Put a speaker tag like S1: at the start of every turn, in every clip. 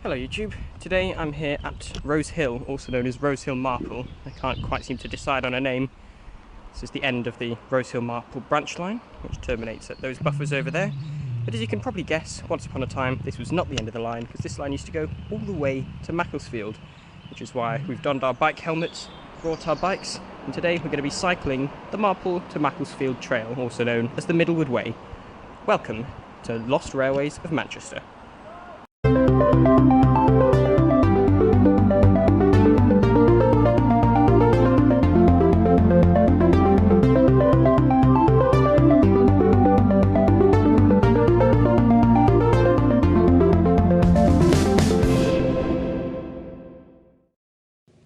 S1: Hello YouTube, today I'm here at Rose Hill, also known as Rose Hill Marple. I can't quite seem to decide on a name. This is the end of the Rose Hill Marple branch line, which terminates at those buffers over there. But as you can probably guess, once upon a time this was not the end of the line, because this line used to go all the way to Macclesfield, which is why we've donned our bike helmets, brought our bikes, and today we're going to be cycling the Marple to Macclesfield Trail, also known as the Middlewood Way. Welcome to Lost Railways of Manchester.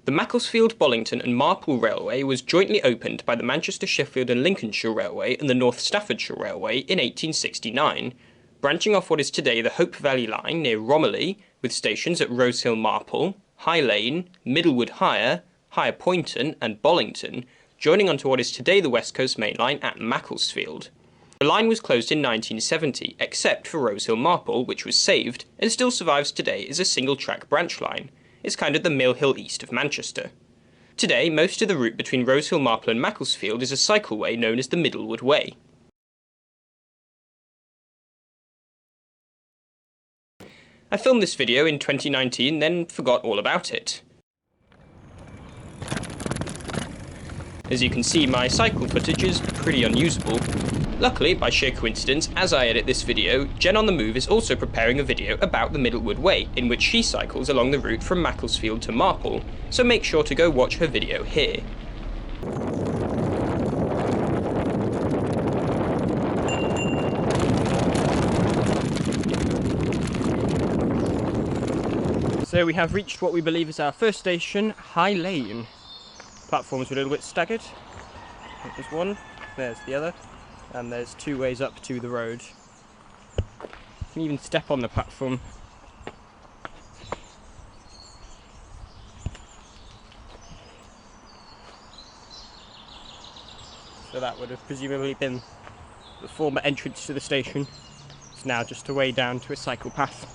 S1: The Macclesfield, Bollington and Marple Railway was jointly opened by the Manchester, Sheffield and Lincolnshire Railway and the North Staffordshire Railway in 1869, branching off what is today the Hope Valley Line near Romiley, with stations at Rose Hill Marple, High Lane, Middlewood Higher, Higher Poynton and Bollington, joining onto what is today the West Coast Main Line at Macclesfield. The line was closed in 1970, except for Rose Hill Marple, which was saved, and still survives today as a single-track branch line. It's kind of the Mill Hill east of Manchester. Today, most of the route between Rose Hill Marple and Macclesfield is a cycleway known as the Middlewood Way. I filmed this video in 2019, then forgot all about it. As you can see, my cycle footage is pretty unusable. Luckily, by sheer coincidence, as I edit this video, JenOnTheMove is also preparing a video about the Middlewood Way, in which she cycles along the route from Macclesfield to Marple, so make sure to go watch her video here. So we have reached what we believe is our first station, High Lane. Platforms are a little bit staggered. There's one, there's the other, and there's two ways up to the road. You can even step on the platform. So that would have presumably been the former entrance to the station. It's now just a way down to a cycle path.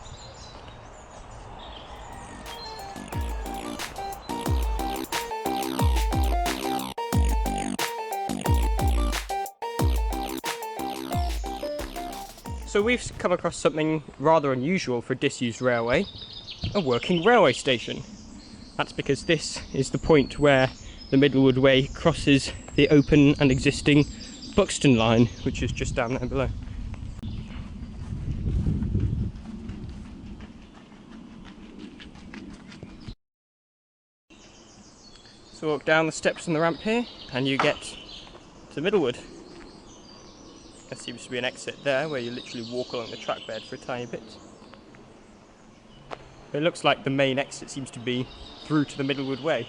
S1: So we've come across something rather unusual for a disused railway, a working railway station. That's because this is the point where the Middlewood Way crosses the open and existing Buxton line, which is just down there below. So walk down the steps and the ramp here and you get to Middlewood. There seems to be an exit there where you literally walk along the track bed for a tiny bit. It looks like the main exit seems to be through to the Middlewood Way,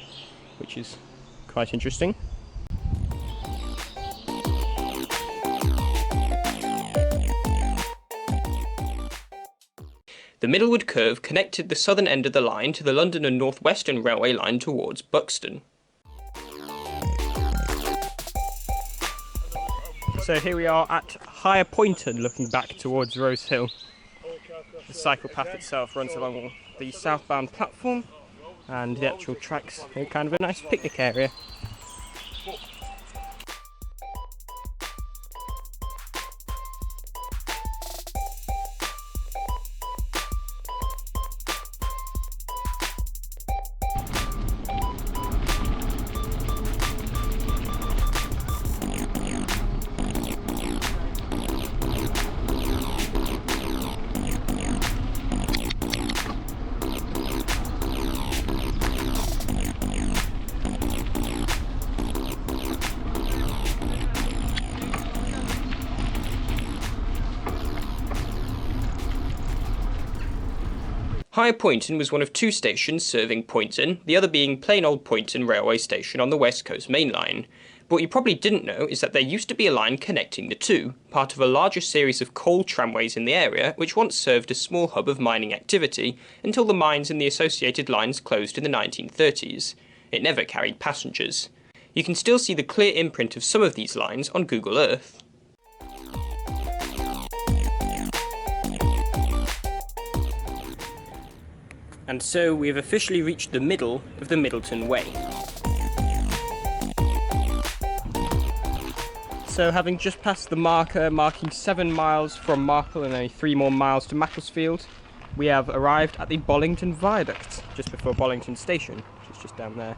S1: which is quite interesting. The Middlewood curve connected the southern end of the line to the London and North Western Railway line towards Buxton. So here we are at Higher Poynton, looking back towards Rose Hill. The cycle path itself runs along the southbound platform, and the actual tracks are kind of a nice picnic area. Higher Poynton was one of two stations serving Poynton, the other being plain old Poynton railway station on the West Coast Main Line. But what you probably didn't know is that there used to be a line connecting the two, part of a larger series of coal tramways in the area, which once served a small hub of mining activity, until the mines and the associated lines closed in the 1930s. It never carried passengers. You can still see the clear imprint of some of these lines on Google Earth. And so we have officially reached the middle of the Middleton Way. So having just passed the marker marking 7 miles from Marple and only 3 more miles to Macclesfield, we have arrived at the Bollington Viaduct, just before Bollington Station, which is just down there.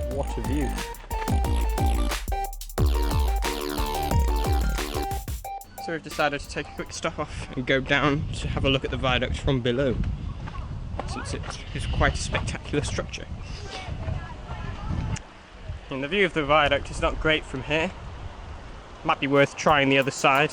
S1: What a view. So we've decided to take a quick stop off and go down to have a look at the viaduct from below, since it is quite a spectacular structure. And the view of the viaduct is not great from here. Might be worth trying the other side.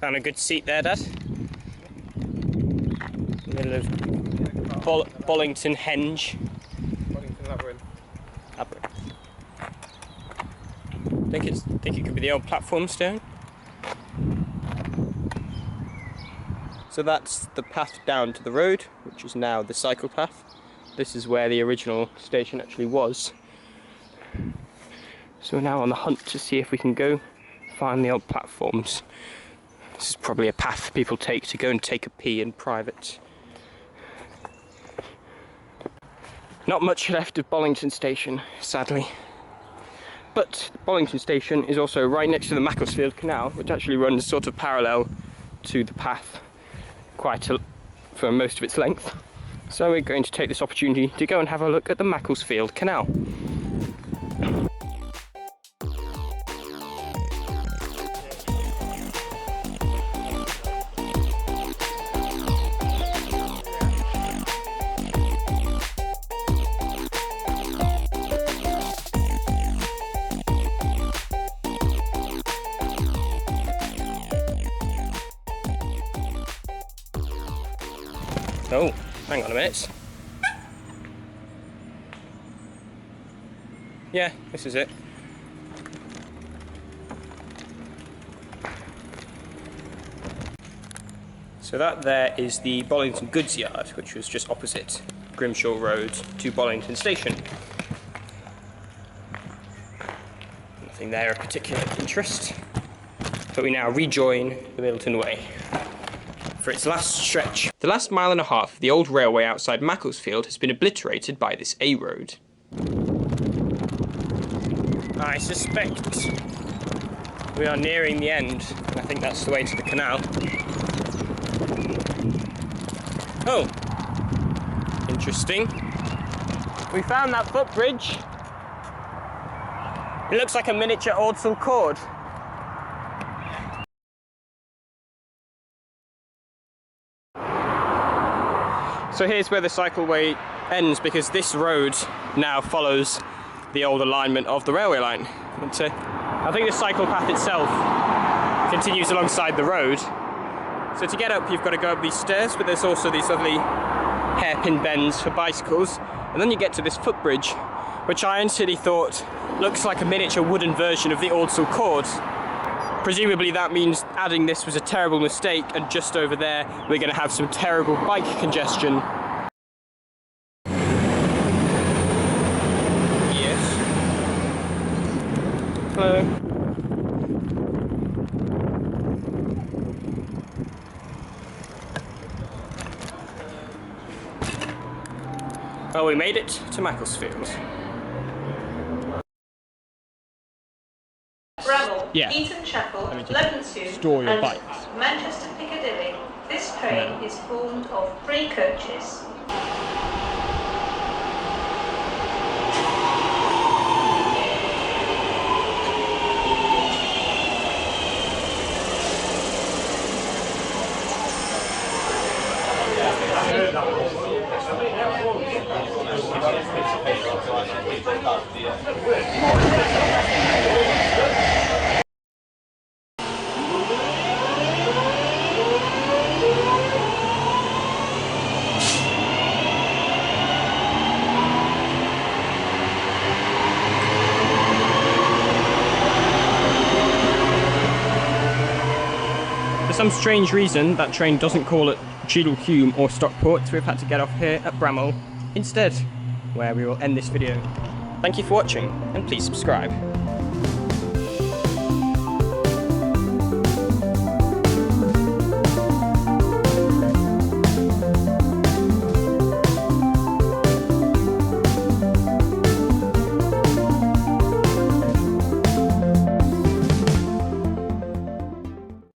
S1: Found a good seat there, Dad. Middle of Bollington Henge.
S2: Bollington Labyrinth.
S1: Think it could be the old platform stone. So that's the path down to the road, which is now the cycle path. This is where the original station actually was. So we're now on the hunt to see if we can go find the old platforms. This is probably a path people take to go and take a pee in private. Not much left of Bollington Station, sadly. But Bollington Station is also right next to the Macclesfield Canal, which actually runs sort of parallel to the path for most of its length. So we're going to take this opportunity to go and have a look at the Macclesfield Canal. Oh, hang on a minute. Yeah, this is it. So that there is the Bollington goods yard, which was just opposite Grimshaw Road to Bollington Station. Nothing there of particular interest. But we now rejoin the Middleton Way for its last stretch. The last mile and a half of the old railway outside Macclesfield has been obliterated by this A road. I suspect we are nearing the end. I think that's the way to the canal. Oh, interesting. We found that footbridge. It looks like a miniature Ordsall cord. So here's where the cycleway ends, because this road now follows the old alignment of the railway line. But, I think the cycle path itself continues alongside the road. So to get up, you've got to go up these stairs, but there's also these lovely hairpin bends for bicycles. And then you get to this footbridge, which I instantly thought looks like a miniature wooden version of the Ordsall cord. Presumably that means adding this was a terrible mistake, and just over there we're going to have some terrible bike congestion. Yes. Hello. Well, we made it to Macclesfield. Yeah.
S3: Eton Chapel, Levenshulme,
S1: store your
S3: and
S1: bikes.
S3: Manchester Piccadilly. This train is formed of 3 coaches.
S1: For some strange reason, that train doesn't call at Cheadle Hulme or Stockport, so we've had to get off here at Bramall instead, where we will end this video. Thank you for watching, and please subscribe.